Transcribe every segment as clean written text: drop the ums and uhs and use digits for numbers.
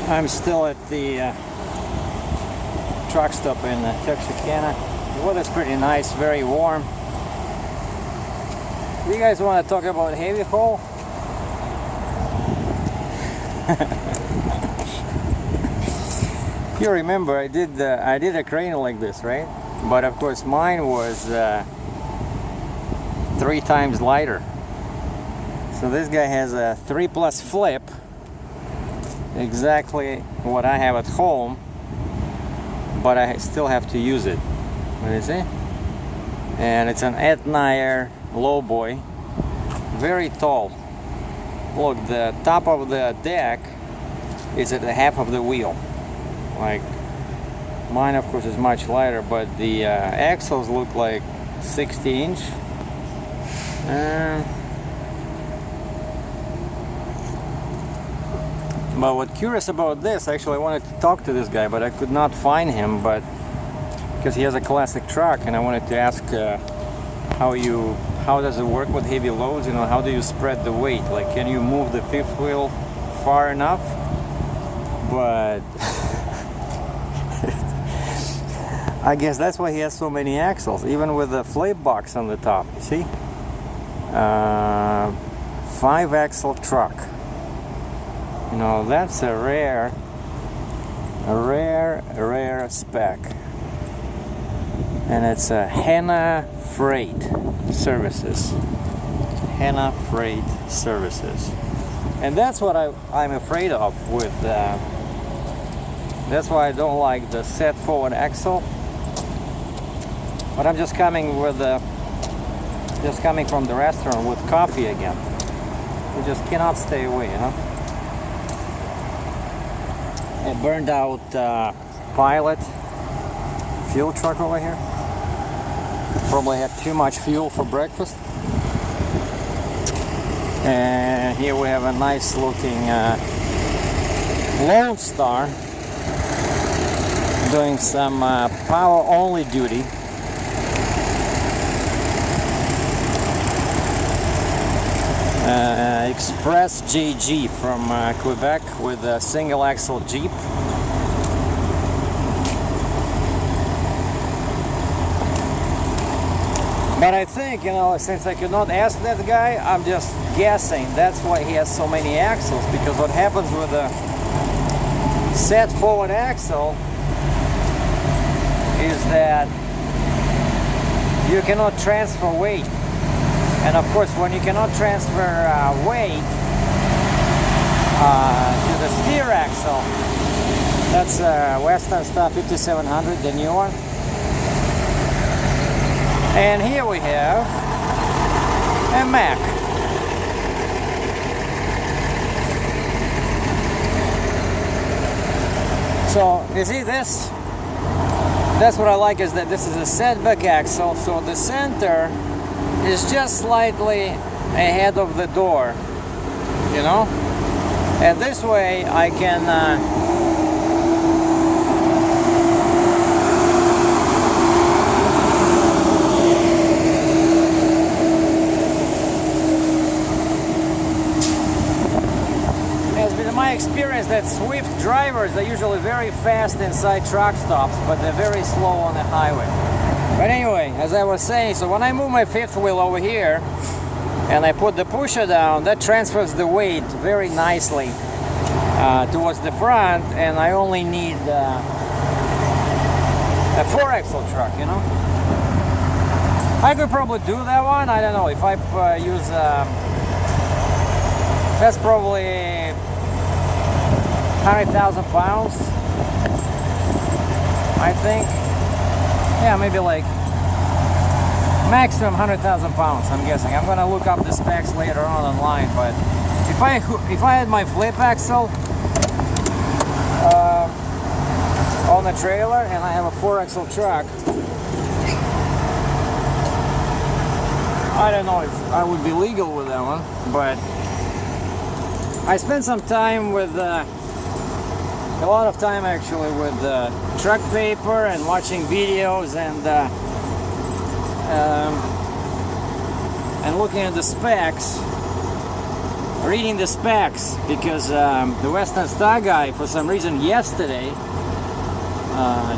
I'm still at the truck stop in Texarkana. The weather's pretty nice, very warm. You guys want to talk about heavy haul? If you remember, I did a crane like this, right? But of course mine was 3 times lighter. So this guy has a 3+ flip, exactly what I have at home, but I still have to use it. What is it? And it's an Etnire lowboy, very tall. Look, the top of the deck is at the half of the wheel. Like mine, of course, is much lighter, but the axles look like 60-inch. But what's curious about this, actually I wanted to talk to this guy, but I could not find him, but because he has a classic truck, and I wanted to ask how does it work with heavy loads? You know, how do you spread the weight? Like, can you move the fifth wheel far enough? But I guess that's why he has so many axles, even with the flip box on the top. You see, 5-axle truck. You know, that's a rare spec, and it's a Henna Freight Services. Henna Freight Services, and that's what I'm afraid of with. That's why I don't like the set forward axle. But I'm just coming from the restaurant with coffee again. We just cannot stay away, you know. A burned out Pilot fuel truck over here. Probably had too much fuel for breakfast. And here we have a nice looking Lone Star doing some power only duty. Express JG from Quebec with a single axle Jeep. But I think, you know, since I could not ask that guy, I'm just guessing that's why he has so many axles, because what happens with a set forward axle is that you cannot transfer weight. And of course, when you cannot transfer weight to the steer axle, that's Western Star 5700, the new one. And here we have a Mack. So you see this? That's what I like, is that this is a setback axle, so the center is just slightly ahead of the door, you know, and this way I can it's been my experience that Swift drivers are usually very fast inside truck stops, but they're very slow on the highway. But anyway, as I was saying, so when I move my fifth wheel over here and I put the pusher down, that transfers the weight very nicely towards the front, and I only need a 4-axle truck, you know. I could probably do that one. I don't know if I use that's probably 100,000 pounds, I think. Yeah, maybe like maximum 100,000 pounds, I'm guessing. I'm gonna look up the specs later on online, but if I had my flip axle on the trailer and I have a 4-axle truck, I don't know if I would be legal with that one, but I spent some time with a lot of time actually with truck paper and watching videos and looking at the specs reading the specs, because the Western Star guy, for some reason yesterday,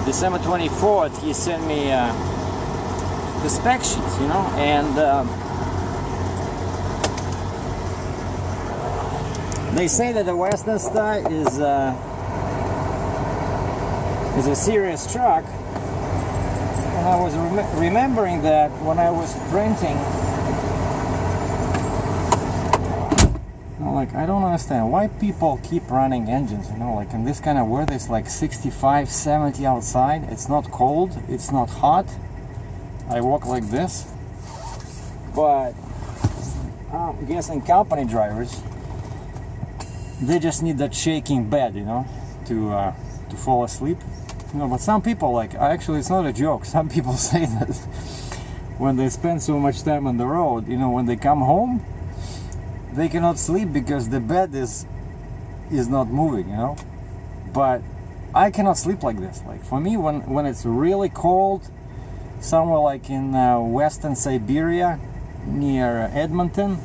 December 24th, he sent me the spec sheets, you know, and they say that the Western Star is a serious truck, and I was remembering that when I was printing. Like, I don't understand why people keep running engines, you know, like in this kind of weather. It's like 65, 70 outside. It's not cold, it's not hot. I walk like this. But I'm guessing company drivers, they just need that shaking bed, you know, to fall asleep. You know, but some people, like, actually it's not a joke. Some people say that when they spend so much time on the road, you know, when they come home, they cannot sleep because the bed is not moving, you know. But I cannot sleep like this. Like, for me, when it's really cold, somewhere like in western Siberia, near Edmonton,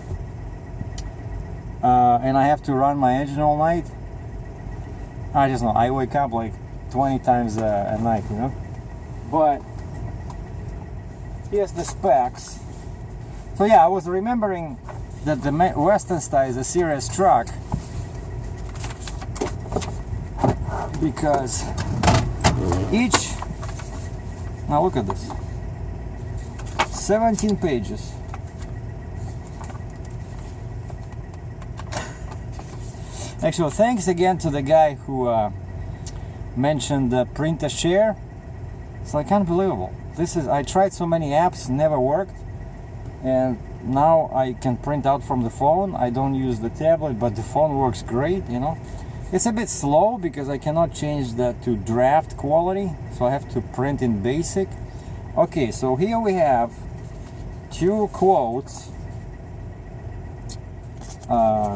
and I have to run my engine all night, I just know, I wake up like 20 times a night, you know. But here's the specs. So yeah, I was remembering that the Western Star is a serious truck because each, now look at this, 17 pages. Actually, thanks again to the guy who mentioned the print a share. It's like unbelievable. This is, I tried so many apps, never worked, and now I can print out from the phone. I don't use the tablet, but the phone works great, you know. It's a bit slow because I cannot change that to draft quality, so I have to print in basic. Okay, so here we have two quotes.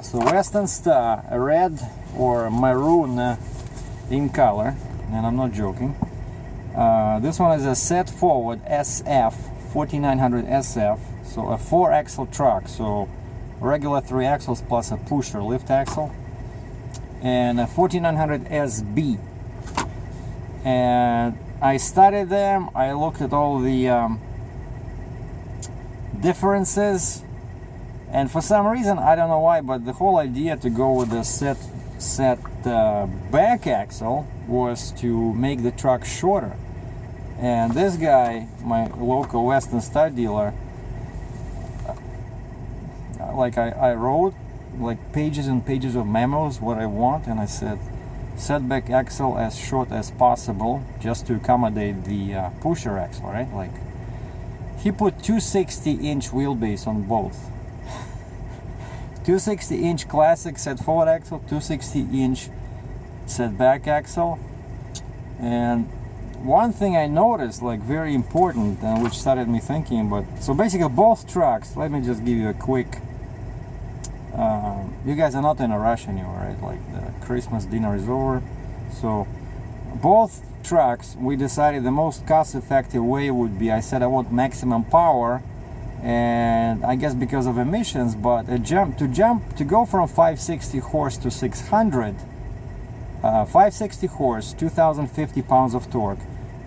So Western Star, a red or maroon in color, and I'm not joking. This one is a set forward SF 4900 SF. So a 4-axle truck, so regular 3 axles plus a pusher lift axle, and a 4900 SB. And I studied them, I looked at all the differences, and for some reason, I don't know why, but the whole idea to go with the set back axle was to make the truck shorter. And this guy, my local Western Star dealer, like I wrote like pages and pages of memos what I want, and I said set back axle as short as possible just to accommodate the pusher axle, right? Like, he put 260-inch wheelbase on both. 260-inch classic set forward axle, 260-inch set back axle. And one thing I noticed, like very important, and which started me thinking about, so basically both trucks, let me just give you a quick, you guys are not in a rush anymore, right? Like, the Christmas dinner is over. So both trucks, we decided the most cost-effective way would be, I said I want maximum power, and I guess because of emissions, but to go from 560 horse to 600, 560 horse, 2050 pounds of torque.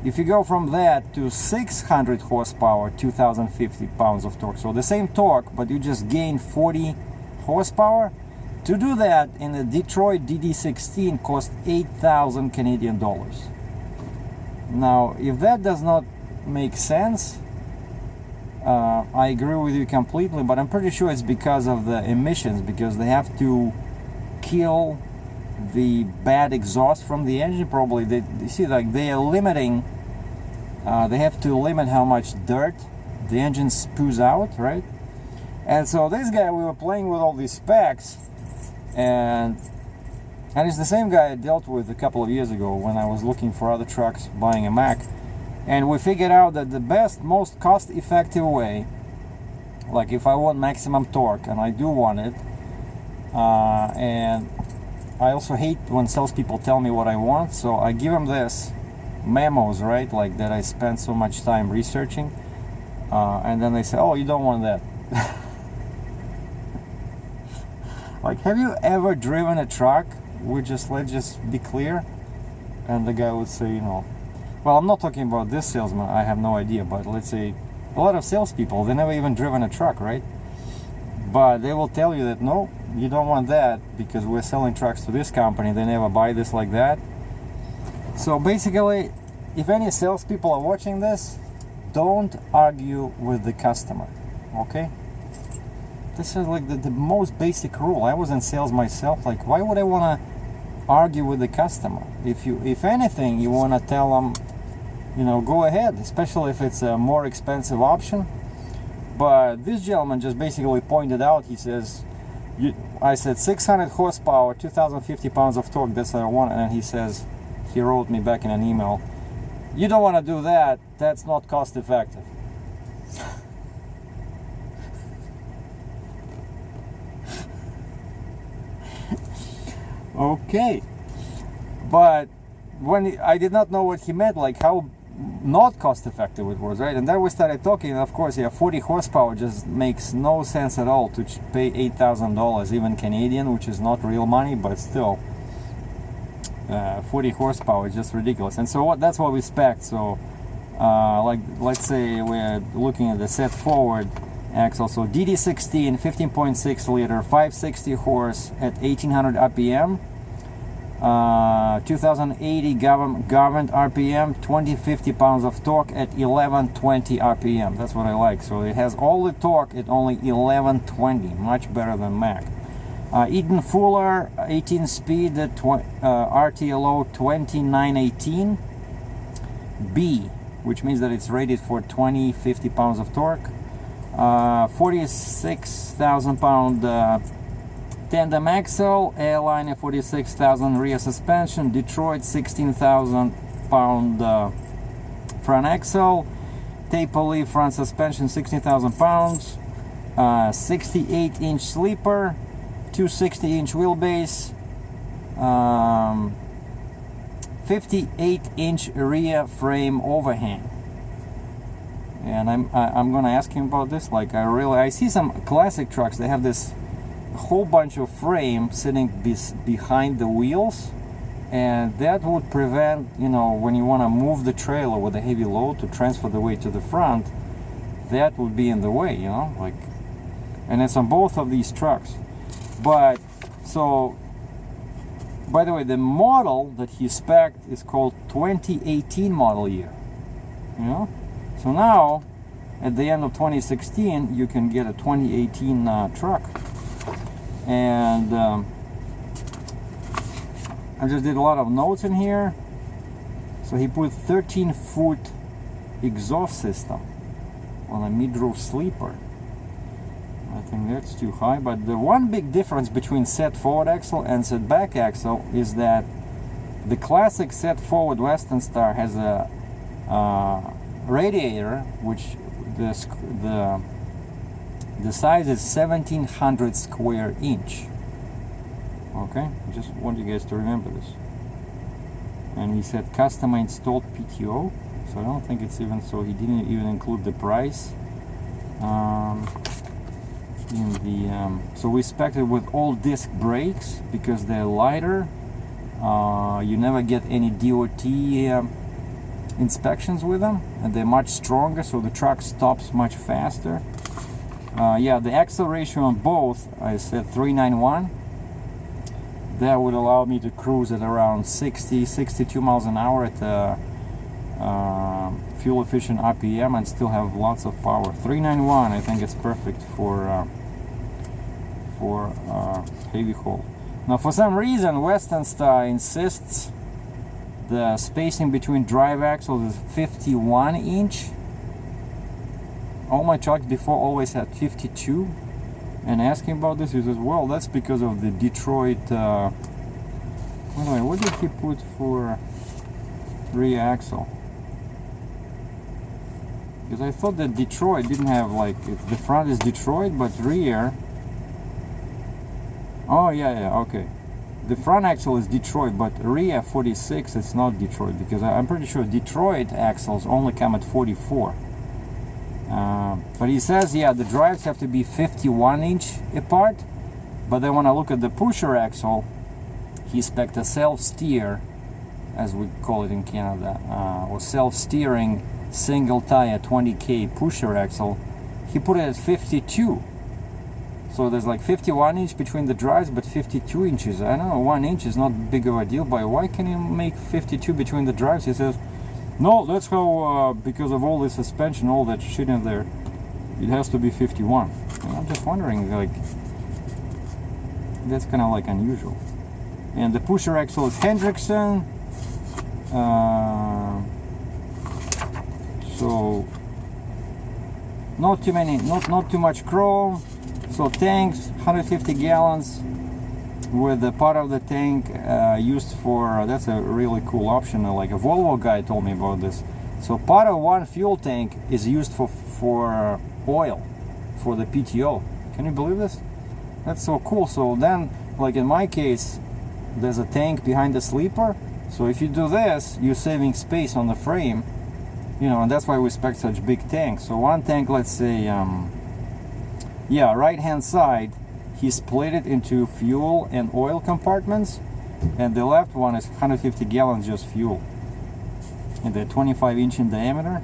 If you go from that to 600 horsepower, 2050 pounds of torque. So the same torque, but you just gain 40 horsepower. To do that in a Detroit DD16 cost 8,000 Canadian dollars. Now, if that does not make sense, I agree with you completely, but I'm pretty sure it's because of the emissions, because they have to kill the bad exhaust from the engine. Probably you see, like, they are limiting, they have to limit how much dirt the engine spews out, right? And so this guy, we were playing with all these specs, and it's the same guy I dealt with a couple of years ago when I was looking for other trucks, buying a Mac. And we figured out that the best, most cost-effective way, like if I want maximum torque, and I do want it, and I also hate when salespeople tell me what I want, so I give them this memos, right, like that I spent so much time researching, and then they say, oh, you don't want that. Like, have you ever driven a truck? Let's just be clear. And the guy would say, you know, well, I'm not talking about this salesman, I have no idea, but let's say a lot of salespeople, they never even driven a truck, right? But they will tell you that no, you don't want that because we're selling trucks to this company, they never buy this like that. So basically, if any salespeople are watching this, don't argue with the customer, okay? This is like the most basic rule. I was in sales myself. Like, why would I want to argue with the customer? If anything, you want to tell them, you know, go ahead, especially if it's a more expensive option. But this gentleman just basically pointed out, he says, I said 600 horsepower, 2,050 pounds of torque, that's what I want. And he says, he wrote me back in an email, you don't want to do that, that's not cost effective. Okay, but when I did not know what he meant, like how not cost effective it was, right? And then we started talking, and of course, yeah, 40 horsepower just makes no sense at all to pay $8,000, even Canadian, which is not real money, but still, 40 horsepower is just ridiculous. And so that's what we spec. So, like, let's say we're looking at the set forward axle, so DD16, 15.6 liter, 560 horse at 1800 RPM, 2080 government RPM, 2050 pounds of torque at 1120 RPM. That's what I like. So it has all the torque at only 1120, much better than Mac. Eden Fuller, 18 speed at RTLO 2918 B, which means that it's rated for 2050 pounds of torque. 46,000 pound tandem axle, airline 46,000 rear suspension, Detroit 16,000 pound front axle, taper leaf front suspension 16,000 pounds, 68-inch sleeper, 260-inch wheelbase, 58-inch rear frame overhang. And I'm gonna ask him about this. Like, I see some classic trucks, they have this whole bunch of frame sitting behind the wheels, and that would prevent, you know, when you want to move the trailer with a heavy load to transfer the weight to the front, that would be in the way, you know, like, and it's on both of these trucks. But so, by the way, the model that he spec'd is called 2018 model year, you know. So now, at the end of 2016, you can get a 2018 truck. And I just did a lot of notes in here. So he put 13-foot exhaust system on a mid-roof sleeper. I think that's too high, but the one big difference between set forward axle and set back axle is that the classic set forward Western Star has a radiator, which the size is 1700 square inch. Okay, just want you guys to remember this. And he said custom installed PTO, so I don't think it's even, so he didn't even include the price in the so we spec'd it with all disc brakes because they're lighter. You never get any DOT inspections with them, and they're much stronger, so the truck stops much faster. Yeah, the axle ratio on both, I said 391. That would allow me to cruise at around 62 miles an hour at fuel efficient RPM and still have lots of power. 391, I think it's perfect for heavy haul. Now, for some reason, Western Star insists the spacing between drive axles is 51 inch. All my trucks before always had 52. And asking about this, he says, well, that's because of the Detroit, anyway, what did he put for rear axle? Because I thought that Detroit didn't have, like, the front is Detroit, but rear, oh yeah, okay. The front axle is Detroit, but rear 46, it's not Detroit, because I'm pretty sure Detroit axles only come at 44. But he says, yeah, the drives have to be 51 inch apart, But then when I look at the pusher axle, he spec'd a self-steer, as we call it in Canada, or self-steering single tire 20K pusher axle. He put it at 52. So there's like 51 inch between the drives, but 52 inches. I don't know, 1 inch is not big of a deal, but why can you make 52 between the drives? He says, no, that's how, because of all the suspension, all that shit in there, it has to be 51. And I'm just wondering, like, that's kind of like unusual. And the pusher axle is Hendrickson. So not too many, not too much chrome. So tanks, 150 gallons, with the part of the tank used for, that's a really cool option. Like a Volvo guy told me about this. So part of one fuel tank is used for oil, for the PTO. Can you believe this? That's so cool. So then, like in my case, there's a tank behind the sleeper. So if you do this, you're saving space on the frame, you know, and that's why we spec such big tanks. So one tank, let's say, yeah, right hand side, he split it into fuel and oil compartments, and the left one is 150 gallons just fuel, and they're 25 inch in diameter.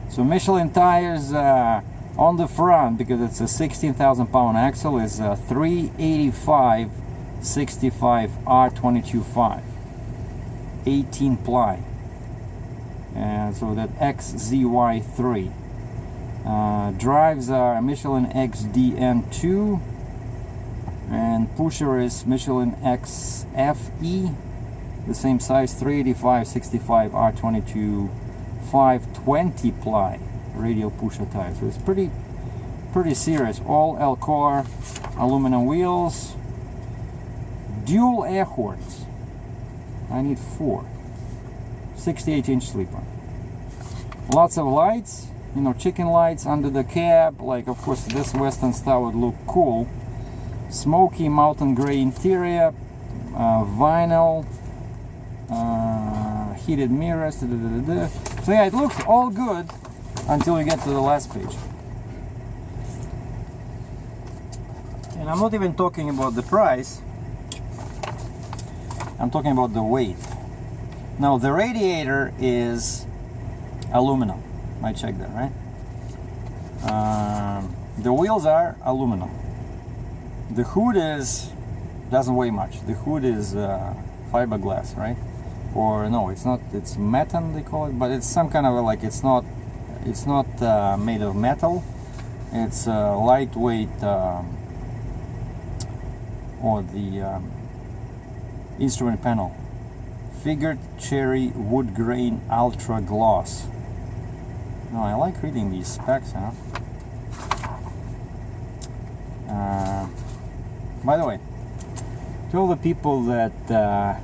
So Michelin tires on the front, because it's a 16,000 pound axle, is 385 65 R22.5, 18 ply, and so that XZY3. Drives are Michelin XDN2, and pusher is Michelin XFE, the same size, 385 65 R22 520 ply radial pusher tire. So it's pretty serious. All Alcor aluminum wheels, dual air horns. I need 4. 68 inch sleeper. Lots of lights, you know, chicken lights under the cab. Like, of course, this Western style would look cool. Smoky mountain gray interior, vinyl, heated mirrors. So yeah, it looks all good until you get to the last page. And I'm not even talking about the price. I'm talking about the weight. Now the radiator is aluminum. I checked that, right? The wheels are aluminum. The hood doesn't weigh much. The hood is fiberglass, right? Or no, it's not. It's metal they call it, but it's some kind of like it's not made of metal. It's lightweight, or the instrument panel, figured cherry wood grain ultra gloss. No, I like reading these specs, huh? By the way, to all the people that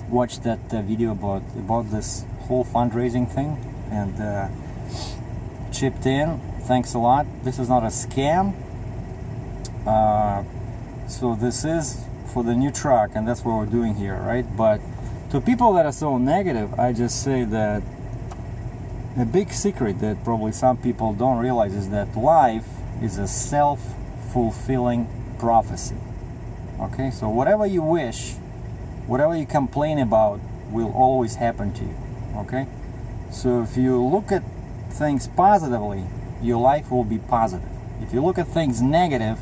watched that video about this whole fundraising thing and chipped in, thanks a lot. This is not a scam. So this is for the new truck, and that's what we're doing here, right? But to people that are so negative, I just say that a big secret that probably some people don't realize is that life is a self-fulfilling prophecy. Okay, so whatever you wish, whatever you complain about, will always happen to you. Okay, so if you look at things positively, your life will be positive. If you look at things negative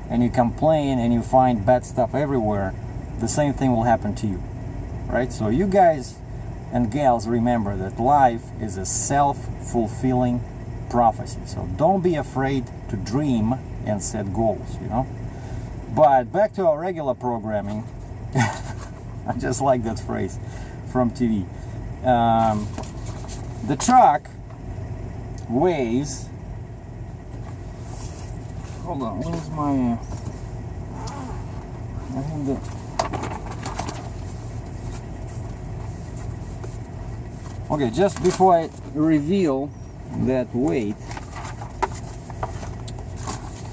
and you complain and you find bad stuff everywhere, the same thing will happen to you, right? So you guys and gals, remember that life is a self-fulfilling prophecy. So don't be afraid to dream and set goals, you know. But back to our regular programming. I just like that phrase from TV. The truck weighs, hold on, where's my I think the okay, just before I reveal that weight,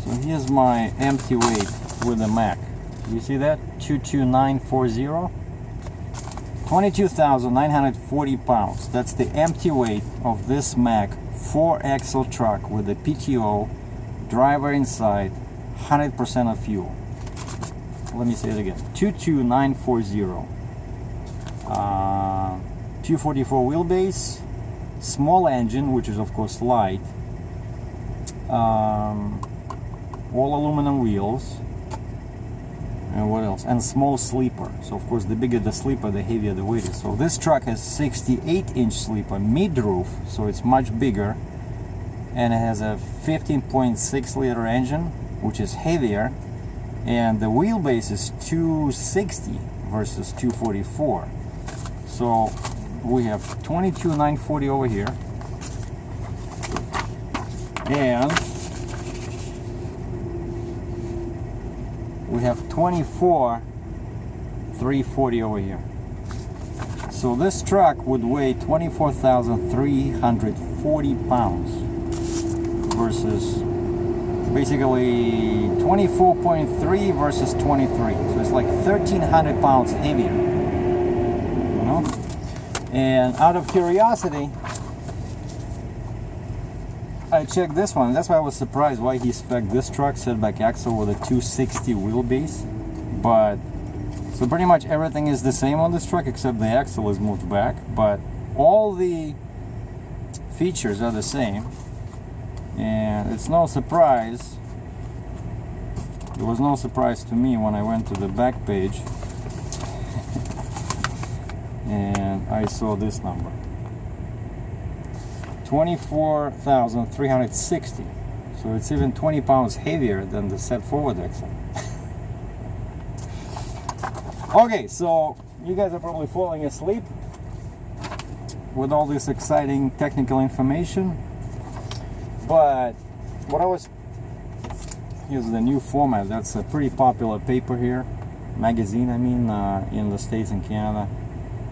so here's my empty weight with the Mac. You see that? 22940, 22,940 pounds. That's the empty weight of this Mac 4-axle truck with a PTO, driver inside, 100% of fuel. Let me say it again. 22940. 244 wheelbase, small engine, which is of course light. All aluminum wheels. And what else? And small sleeper. So of course the bigger the sleeper, the heavier the weight is. So this truck has 68-inch sleeper, mid-roof, so it's much bigger. And it has a 15.6 liter engine, which is heavier. And the wheelbase is 260 versus 244. So we have 22,940 over here. And we have 24,340 over here. So this truck would weigh 24,340 pounds versus basically 24.3 versus 23. So it's like 1,300 pounds heavier. You know? And out of curiosity, I checked this one. That's why I was surprised why he spec'd this truck, setback axle with a 260 wheelbase. But so pretty much everything is the same on this truck except the axle is moved back, but all the features are the same. And it's no surprise, it was no surprise to me when I went to the back page and I saw this number. 24,360. So it's even 20 pounds heavier than the set forward axle. Okay, so you guys are probably falling asleep with all this exciting technical information. But what I was, here's the new format. That's a pretty popular paper here, magazine I mean, in the States and Canada.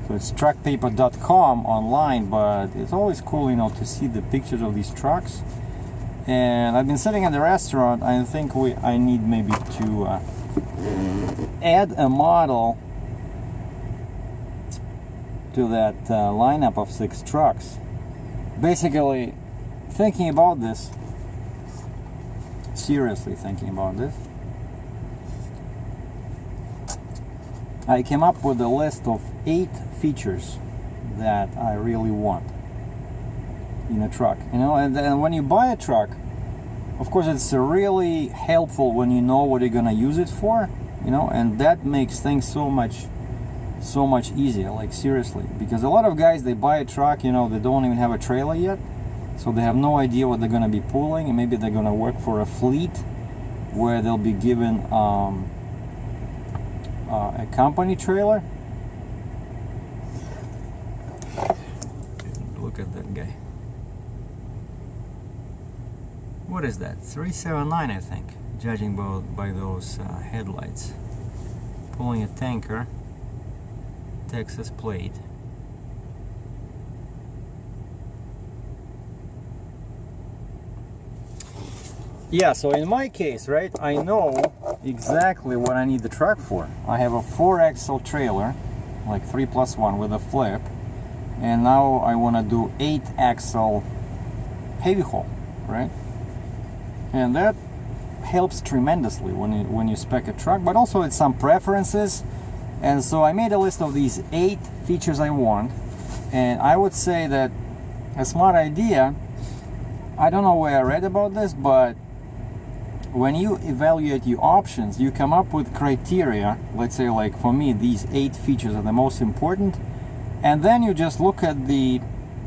So it's truckpaper.com online, but it's always cool, you know, to see the pictures of these trucks. And I've been sitting in the restaurant. I think I need maybe to add a model to that lineup of 6 trucks. Basically, thinking about this, seriously thinking about this, I came up with a list of 8 features that I really want in a truck. You know, and when you buy a truck, of course it's really helpful when you know what you're gonna use it for, you know, and that makes things so much easier, like seriously. Because a lot of guys, they buy a truck, you know, they don't even have a trailer yet, so they have no idea what they're gonna be pulling, and maybe they're gonna work for a fleet where they'll be given a company trailer. Look at that guy. What is that? 379, I think, judging by those headlights. Pulling a tanker, Texas plate. Yeah, so in my case, right, I know exactly what I need the truck for. I have a 4-axle trailer, like 3+1 with a flip, and now I want to do 8-axle heavy haul, right? And that helps tremendously when you spec a truck, but also it's some preferences. And so I made a list of these 8 features I want, and I would say that a smart idea, I don't know where I read about this, but when you evaluate your options, you come up with criteria. Let's say, like for me, these 8 features are the most important, and then you just look at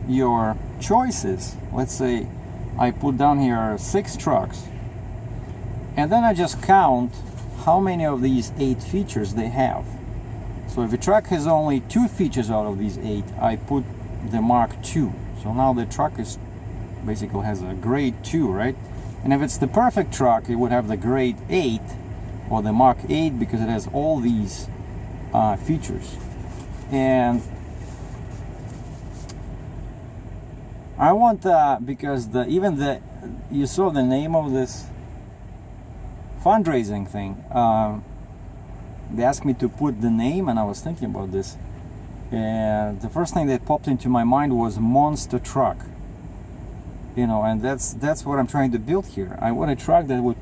your choices. Let's say I put down here 6 trucks, and then I just count how many of these 8 features they have. So if a truck has only 2 features out of these 8, I put the Mark II. So now the truck is basically has a grade 2, right? And if it's the perfect truck, it would have the grade 8 or the Mark 8 because it has all these features. And I want because you saw the name of this fundraising thing. They asked me to put the name, and I was thinking about this. And the first thing that popped into my mind was monster truck. You know, and that's what I'm trying to build here. I want a truck that would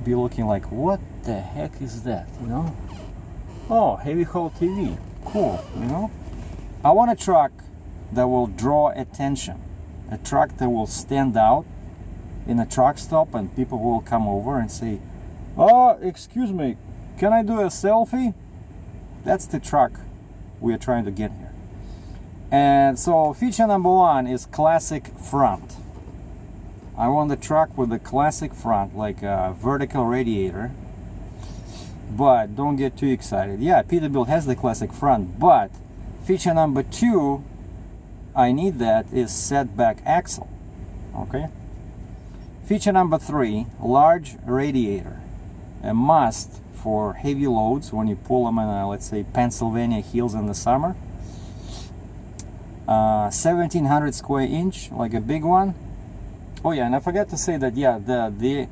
be looking like, what the heck is that, you know? Oh, heavy haul TV, cool, you know? I want a truck that will draw attention, a truck that will stand out in a truck stop and people will come over and say, oh, excuse me, can I do a selfie? That's the truck we are trying to get here. And so feature number one is classic front. I want the truck with a classic front, like a vertical radiator. But don't get too excited. Yeah, Peterbilt has the classic front, but feature number two, I need that, is setback axle. Okay. Feature number three, large radiator. A must for heavy loads when you pull them in, let's say, Pennsylvania hills in the summer. 1700 square inch, like a big one. Oh yeah, and I forgot to say that, yeah, the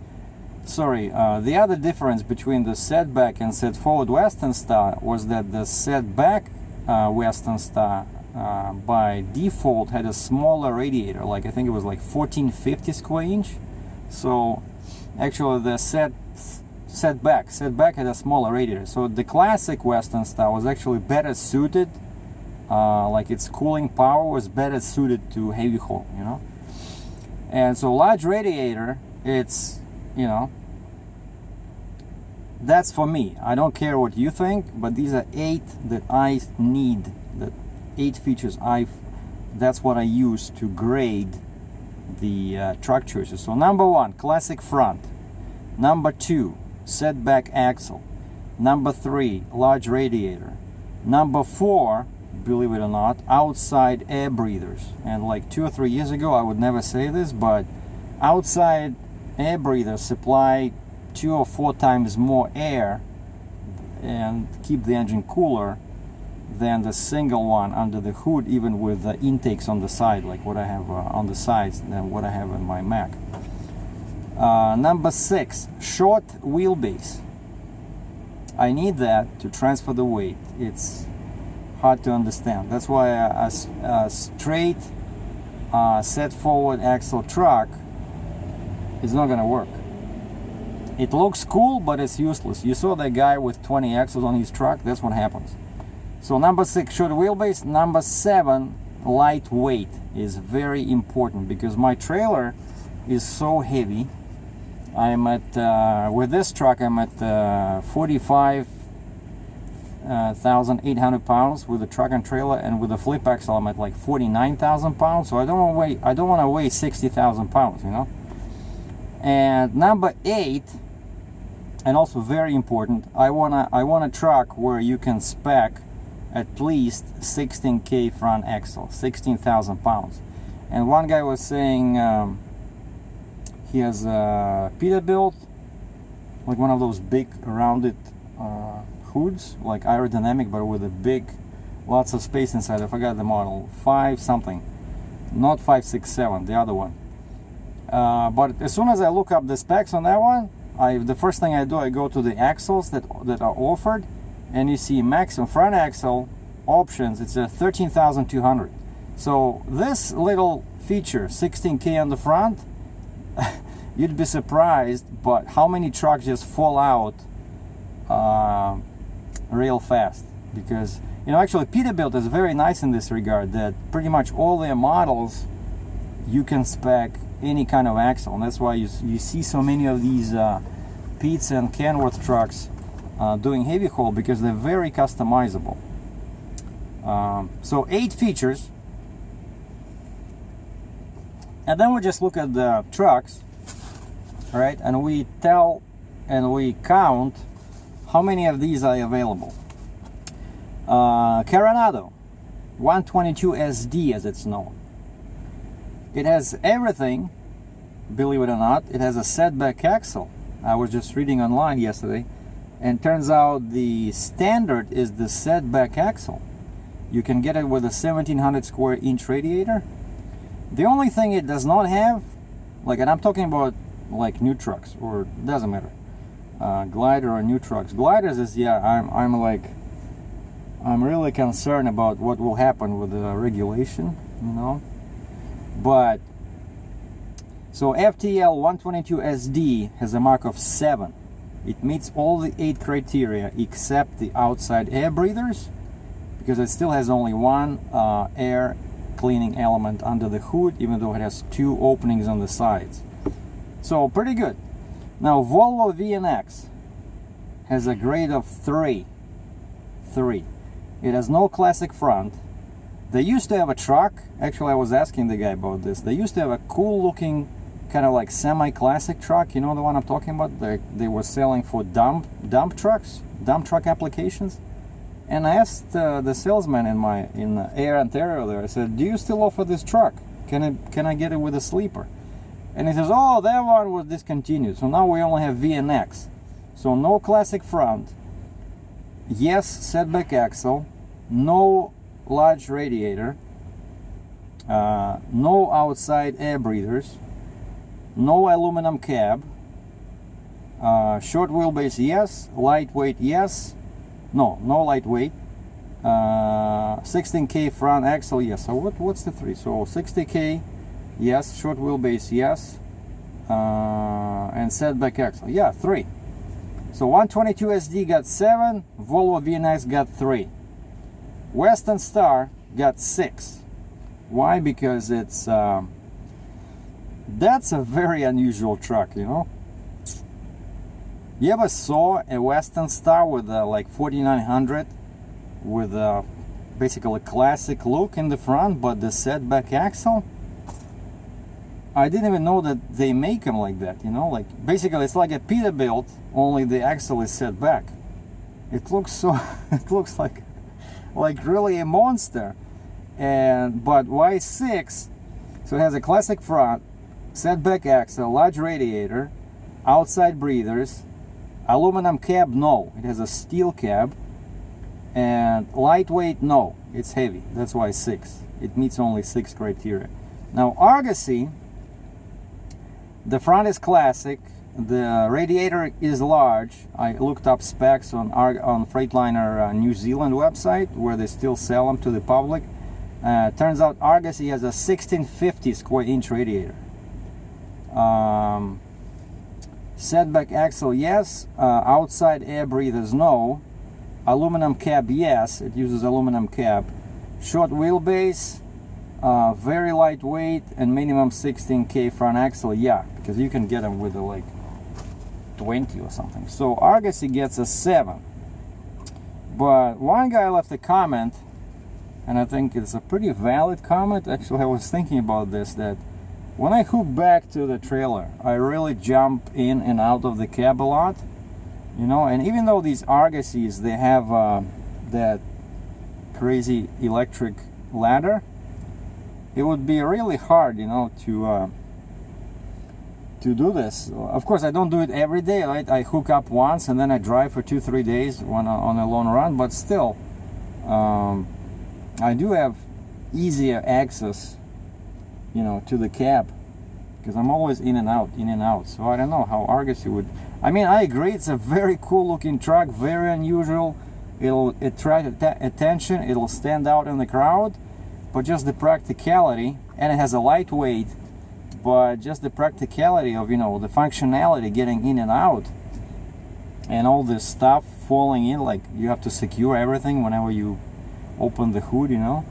other difference between the setback and set forward Western Star was that the setback Western Star by default had a smaller radiator, like I think it was like 1450 square inch. So actually the setback had a smaller radiator. So the classic Western Star was actually better suited, like its cooling power was better suited to heavy haul, you know. And so large radiator, it's, you know, that's for me. I don't care what you think, but these are 8 that I need, the 8 features that's what I use to grade the truck choices. So number one, classic front. Number two, setback axle. Number three, large radiator. Number four, believe it or not, outside air breathers. And like 2 or 3 years ago, I would never say this, but outside air breathers supply 2 or 4 times more air and keep the engine cooler than the single one under the hood, even with the intakes on the side, like what I have on the sides than what I have in my Mac. Number 6, short wheelbase. I need that to transfer the weight. It's hard to understand. That's why a straight set forward axle truck is not gonna work. It looks cool, but it's useless. You saw that guy with 20 axles on his truck, that's what happens. So number 6, short wheelbase. Number 7, lightweight is very important because my trailer is so heavy. I'm at, with this truck, I'm at 45,800 pounds with the truck and trailer, and with the flip axle, I'm at like 49,000 pounds. So I don't want to weigh 60,000 pounds, you know. And number 8, and also very important, I want a truck where you can spec at least 16K front axle, 16,000 pounds. And one guy was saying he has a Peterbilt, like one of those big rounded hoods, like aerodynamic, but with a big, lots of space inside. I forgot the model, 5 something, not 567, the other one. But as soon as I look up the specs on that one, the first thing I do, I go to the axles that are offered, and you see Maxim front axle options. It's a 13,200. So this little feature, 16K on the front, you'd be surprised, but how many trucks just fall out real fast. Because, you know, actually Peterbilt is very nice in this regard, that pretty much all their models you can spec any kind of axle, and that's why you see so many of these Pete's and Kenworth trucks doing heavy haul, because they're very customizable. So 8 features, and then we just look at the trucks, right, and we tell and we count how many of these are available. Coronado 122 SD, as it's known. It has everything, believe it or not. It has a setback axle. I was just reading online yesterday, and turns out the standard is the setback axle. You can get it with a 1700 square inch radiator. The only thing it does not have, like, and I'm talking about like new trucks, or doesn't matter, glider or new trucks. Gliders is, yeah, I'm really concerned about what will happen with the regulation, you know. But so FTL 122 SD has a mark of 7. It meets all the 8 criteria except the outside air breathers, because it still has only one air cleaning element under the hood, even though it has 2 openings on the sides. So pretty good. Now Volvo VNX has a grade of 3. It has no classic front. They used to have a truck. Actually, I was asking the guy about this. They used to have a cool looking kind of like semi-classic truck. You know the one I'm talking about? They were selling for dump trucks, dump truck applications. And I asked the salesman in the Air Ontario there, I said, do you still offer this truck? Can I get it with a sleeper? And he says, oh, that one was discontinued. So now we only have VNX. So no classic front. Yes, setback axle. No large radiator. No outside air breathers. No aluminum cab. Short wheelbase, yes. Lightweight, yes. No lightweight. 16K front axle, yes. So what's the 3? So 60K, yes. Short wheelbase, yes. And setback axle, yeah, 3. So 122 SD got 7. Volvo VNX got 3. Western Star got 6. Why? Because it's that's a very unusual truck, you know. You ever saw a Western Star with like 4900 with basically a classic look in the front, but the setback axle? I didn't even know that they make them like that, you know. Like basically it's like a Peterbilt, only the axle is set back. It looks so it looks like really a monster. But why 6? So it has a classic front, setback axle, large radiator, outside breathers, aluminum cab, no, it has a steel cab, and lightweight, no, it's heavy. That's why 6. It meets only 6 criteria. Now Argosy, the front is classic, the radiator is large. I looked up specs on Freightliner New Zealand website, where they still sell them to the public. Turns out Argosy has a 1650 square inch radiator. Setback axle, yes. Outside air breathers, no. Aluminum cab, yes. It uses aluminum cab. Short wheelbase, very lightweight, and minimum 16K front axle, yeah, because you can get them with like 20 or something. So Argosy gets a 7. But one guy left a comment, and I think it's a pretty valid comment. Actually, I was thinking about this, that when I hook back to the trailer, I really jump in and out of the cab a lot, you know. And even though these Argosys, they have that crazy electric ladder, it would be really hard, you know, to do this. Of course, I don't do it every day, right? I hook up once and then I drive for 2-3 days on a long run, but still, I do have easier access, you know, to the cab, because I'm always in and out. So I don't know how Argosy would. I mean, I agree, it's a very cool looking truck, very unusual. It'll attract attention, it'll stand out in the crowd, but just the practicality, and it has a lightweight, but just the practicality of, you know, the functionality, getting in and out, and all this stuff falling in, like you have to secure everything whenever you open the hood, you know.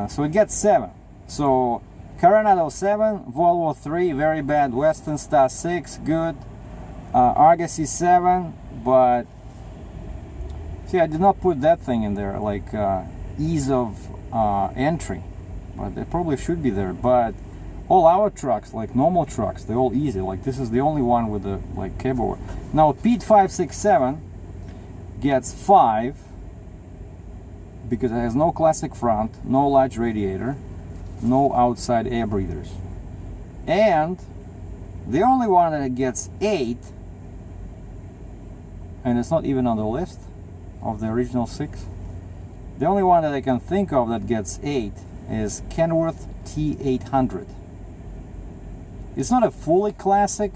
So it gets 7. So Coronado 7, Volvo 3, very bad. Western Star 6, good. Argosy 7, but see, I did not put that thing in there, like ease of entry, but it probably should be there. But all our trucks, like normal trucks, they're all easy. Like this is the only one with the like cab over. Now Pete 567 gets 5 because it has no classic front, no large radiator, no outside air breathers, and the only one that gets 8, and it's not even on the list of the original 6. The only one that I can think of that gets 8 is Kenworth T800. It's not a fully classic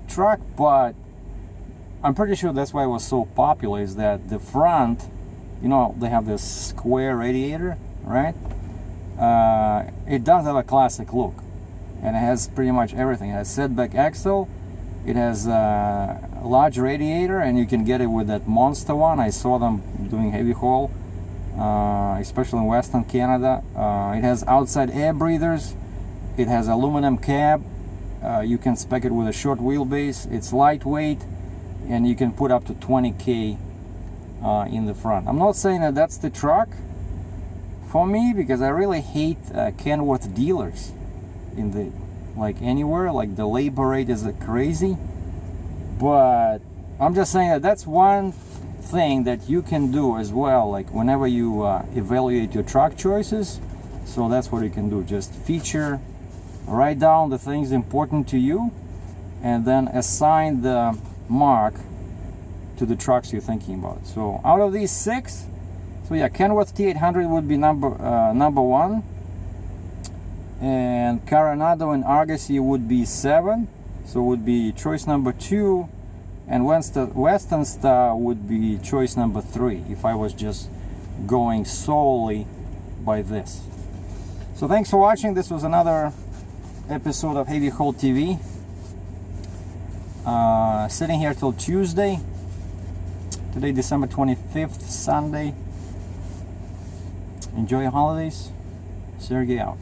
truck, but I'm pretty sure that's why it was so popular, is that the front, you know, they have this square radiator, right? It does have a classic look, and it has pretty much everything. It has setback axle, it has large radiator, and you can get it with that monster one. I saw them doing heavy haul, especially in Western Canada. It has outside air breathers. It has aluminum cab. You can spec it with a short wheelbase. It's lightweight, and you can put up to 20K in the front. I'm not saying that that's the truck for me, because I really hate Kenworth dealers in the anywhere. Like, the labor rate is crazy. But I'm just saying that that's one thing that you can do as well, like whenever you evaluate your truck choices. So that's what you can do. Just feature, write down the things important to you, and then assign the mark to the trucks you're thinking about. So out of these 6, so yeah, Kenworth T800 would be number 1, and Coronado and Argosy would be 7, so would be choice number 2, and Western Star would be choice number 3 if I was just going solely by this. So thanks for watching. This was another episode of Heavy Haul TV. Sitting here till Tuesday. Today, December 25th, Sunday. Enjoy your holidays. Sergey out.